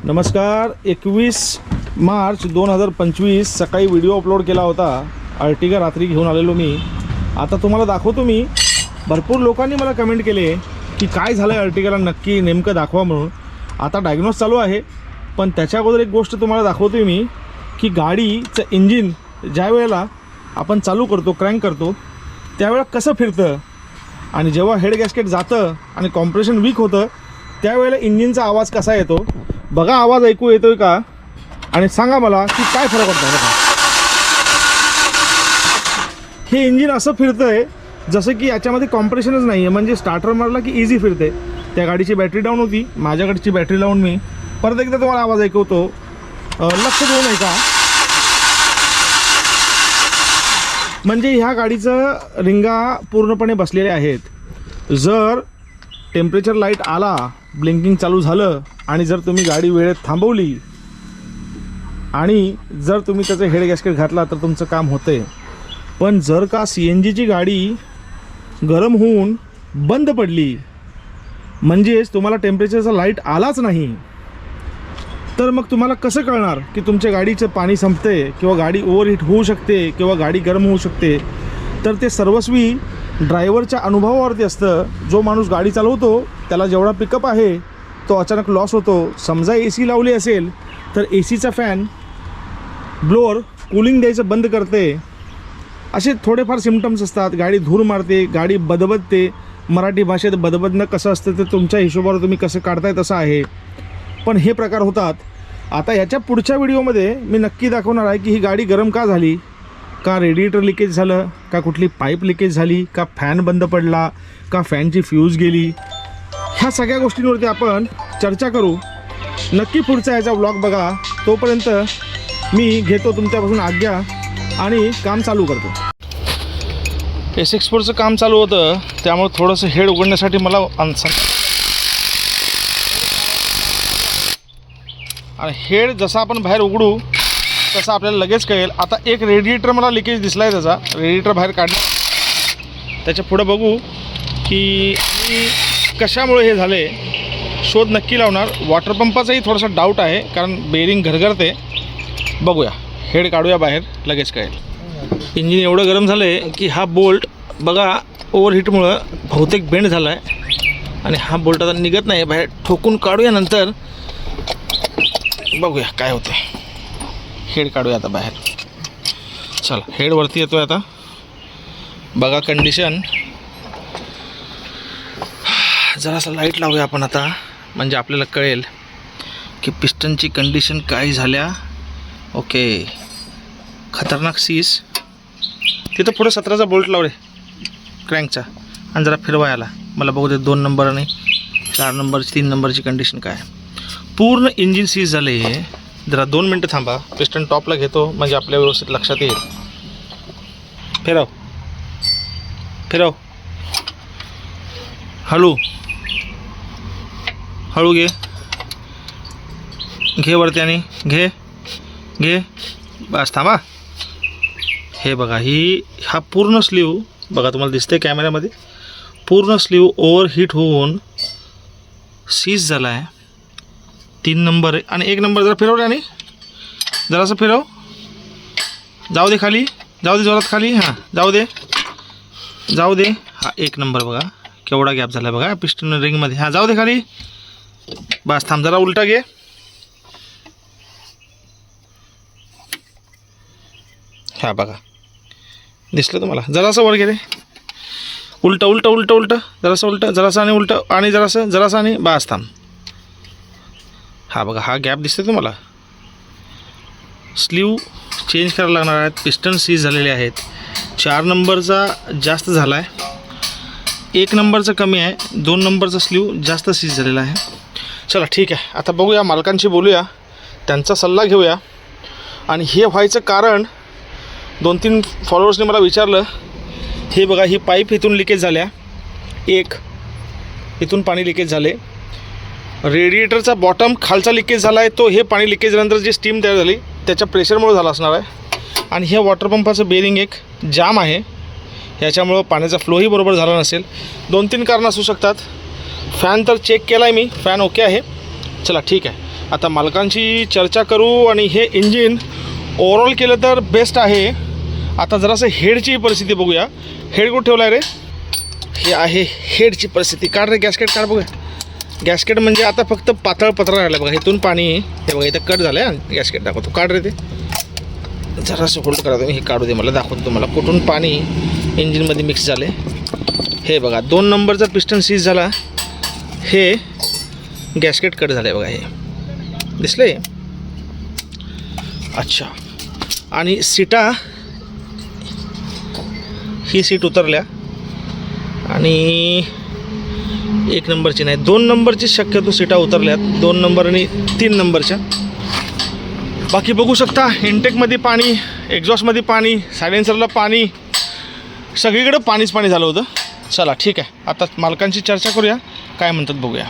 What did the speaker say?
नमस्कार. 21 मार्च 2025 सकाळी video upload केला होता. अर्टिगा रात्री घेऊन आलेलो मी. आता तुम्हाला दाखवतो मी. भरपूर लोकांनी मला कमेंट केले की काय झालं आहे अर्टिगाला, नक्की नेमकं दाखवा म्हणून. आता डायग्नोस चालू आहे, पण त्याच्या अगोदर एक गोष्ट तुम्हाला दाखवतो मी की गाडीचं इंजिन ज्या वेळेला आपण चालू करतो, क्रँक करतो, त्यावेळेला कसं फिरतं आणि जेव्हा हेड गॅस्केट जातं आणि कॉम्प्रेशन वीक होतं त्यावेळेला इंजिनचा आवाज कसा येतो बघा. आवाज ऐकू येतोय का आणि सांगा मला की काय फरक पडतो बघा. हे इंजिन असं फिरतंय जसं की याच्यामध्ये कॉम्प्रेशनच नाही आहे, म्हणजे स्टार्टर मारला की इझी फिरते. त्या गाडीची बॅटरी डाऊन होती, माझ्याकडची बॅटरी लावून मी परत एकदा तुम्हाला आवाज ऐकवतो, लक्ष देऊन ऐका. म्हणजे ह्या गाडीचं रिंगा पूर्णपणे बसलेले आहेत. जर टेम्परेचर लाईट आला, ब्लिंकिंग चालू झालं आणि जर तुम्ही गाडी वेळेत थांबवली आणि जर तुम्ही त्याचं हेड गॅस्केट घातला तर तुमचं काम होतं. पण जर का CNGची गाडी गरम होऊन बंद पडली, म्हणजेच तुम्हाला टेम्परेचरचा लाईट आलाच नाही, तर मग तुम्हाला कसं कळणार की तुमच्या गाडीचं पाणी संपते किंवा गाडी ओव्हरहीट होऊ शकते किंवा गाडी गरम होऊ शकते. तर ते सर्वस्वी ड्रायव्हरच्या अनुभवावरती असतं. जो माणूस गाडी चालवतो त्याला जेवढा पिकअप आहे तो अचानक लॉस होतो. समजा AC लावली असेल तर ACचा फॅन ब्लोअर कूलिंग द्यायचं बंद करते. असे थोडेफार सिम्पटम्स असतात. गाडी धूर मारते, गाडी बदबदते. मराठी भाषेत बदबदणं कसं असतं ते तुमच्या हिशोबावर तुम्ही कसं काढताय तसं आहे, पण हे प्रकार होतात. आता याच्या पुढच्या व्हिडिओमध्ये मी नक्की दाखवणार आहे की ही गाडी गरम का झाली, का रेडिएटर लिकेज झालं, का कुठली पाईप लिकेज झाली, का फॅन बंद पडला, का फॅनची फ्यूज गेली. ह्या सगळ्या गोष्टींवरती आपण चर्चा करू. नक्की पुढचा याचा व्लॉग बघा. तोपर्यंत मी घेतो तुमच्यापासून आज्ञा आणि काम चालू करतो. S-Export काम चालू होतं, त्यामुळे थोडंसं हेड उघडण्यासाठी मला आणि हेड जसं आपण बाहेर उघडू तसं आपल्याला लगेच कळेल. आता एक रेडिएटर मला लिकेज दिसला आहे, त्याचा रेडिएटर बाहेर काढणं, त्याच्या पुढं बघू की कशामुळे हे झाले. शोध नक्की लावणार. वॉटर पंपाचाही थोडासा डाऊट आहे कारण बेरिंग घरघरते. बघूया, हेड काढूया बाहेर, लगेच कळेल. इंजिन एवढं गरम झालं आहे की हा बोल्ट बघा ओव्हरहीटमुळं बहुतेक बेंड झाला आहे आणि हा बोल्ट आता निघत नाही बाहेर. ठोकून काढूया, नंतर बघूया काय होतं. हेड काढूया आता बाहेर. चला, हेड वरती येतो आहे आता. बघा कंडिशन. जरासं लाईट लावूया आपण आता, म्हणजे आपल्याला कळेल की पिस्टनची कंडिशन काय झाल्या. ओके, खतरनाक सीस. तिथं पुढे 17चा बोल्ट लाव रे क्रँकचा आणि जरा फिरवायला मला बघू दे. 2 नंबर आणि 4 नंबर 3 नंबरची कंडिशन काय. पूर्ण इंजिन सीज झालं आहे. जरा 2 मिनटं थांबा. पिस्टन टॉपला घेतो म्हणजे आपल्या व्यवस्थित लक्षात येईल. फिरव फिरव, हळू हळू घे घे वरती आणि घे घे. बस थांबा. हे बघा, हा पूर्ण स्लीव बघा, तुम्हाला दिसते कॅमेऱ्यामध्ये. पूर्ण स्लीव ओव्हरहीट होऊन सीज झाला आहे. 3 नंबर आहे आणि 1 नंबर. जरा फिरवलं आणि जरासं फिरव. जाऊ दे खाली, जाऊ दे जोरात खाली. हां, जाऊ दे जाऊ दे. हा 1 नंबर बघा केवढा गॅप झाला बघा पिस्टन रिंगमध्ये. हां, जाऊ दे खाली. बस थांब. जरा उलटा घे. हां बघा, दिसलं तुम्हाला. जरासं वर गेले. उलटं उलटं उलटं उलटं, जरासं उलटं, जरासं आणि उलटं आणि जरासं आणि बस थांब. हा बघा, हा गॅप दिसते तुम्हाला. स्लीव चेंज करायला लागणार आहेत. पिस्टन सीज झालेले आहेत. 4 नंबरचा जास्त झाला आहे, 1 नंबरचा कमी आहे, 2 नंबरचा स्लीव जास्त सीज झालेला आहे. चला ठीक आहे, आता बघूया, मालकांशी बोलूया, त्यांचा सल्ला घेऊया. आणि हे व्हायचं कारण 2-3 फॉलोअर्सने मला विचारलं. हे बघा, ही पाईप इथून लिकेज झाल्या, एक इथून पाणी लिकेज झाले. रेडिएटरचा बॉटम खालचा लिकेज झाला आहे. तो हे पाणी लिकेज झाल्यानंतर जी स्टीम तयार झाली त्याच्या प्रेशरमुळे झाला असणार आहे. आणि हे वॉटर पंपाचं बेरिंग एक जाम आहे, याच्यामुळं पाण्याचा फ्लोही बरोबर झाला नसेल. 2-3 कारणं असू शकतात. फॅन तर चेक केला आहे मी, फॅन ओके आहे. चला ठीक आहे, आता मालकांची चर्चा करू. आणि हे इंजिन ओव्हरऑल केलं तर बेस्ट आहे. आता जरासं हेडची परिस्थिती बघूया. हेड कुठं ठेवला आहे रे? हे आहे हेडची परिस्थिती. काढ रे गॅसकेट काढ बघूया. गॅसकेट म्हणजे आता फक्त पातळ पत्रा राहिला बघा. इथून पाणी हे बघा इथं कट झालं आहे. गॅसकेट दाखवतो. काढ रे ते जरासं होल्ड करा तुम्ही. हे काढू दे मला दाखवतो तुम्हाला कुठून पाणी इंजिनमध्ये मिक्स झाले. हे बघा 2 नंबरचा पिस्टन सीज झाला. हे गॅसकेट कट झालं आहे बघा. हे दिसलं आहे. अच्छा. आणि सीटा ही सीट उतरल्या आणि 1 नंबरची नाही 2 नंबरची शक्यतो सीटा उतरल्यात. 2 नंबर आणि 3 नंबरच्या. बाकी बघू शकता इनटेकमध्ये पाणी, एक्झॉस्टमध्ये पाणी, सायलेन्सरला पाणी, सगळीकडे पाणीच पाणी झालं होतं. चला ठीक आहे. आता मालकांची चर्चा करूया काय म्हणतात बघूया.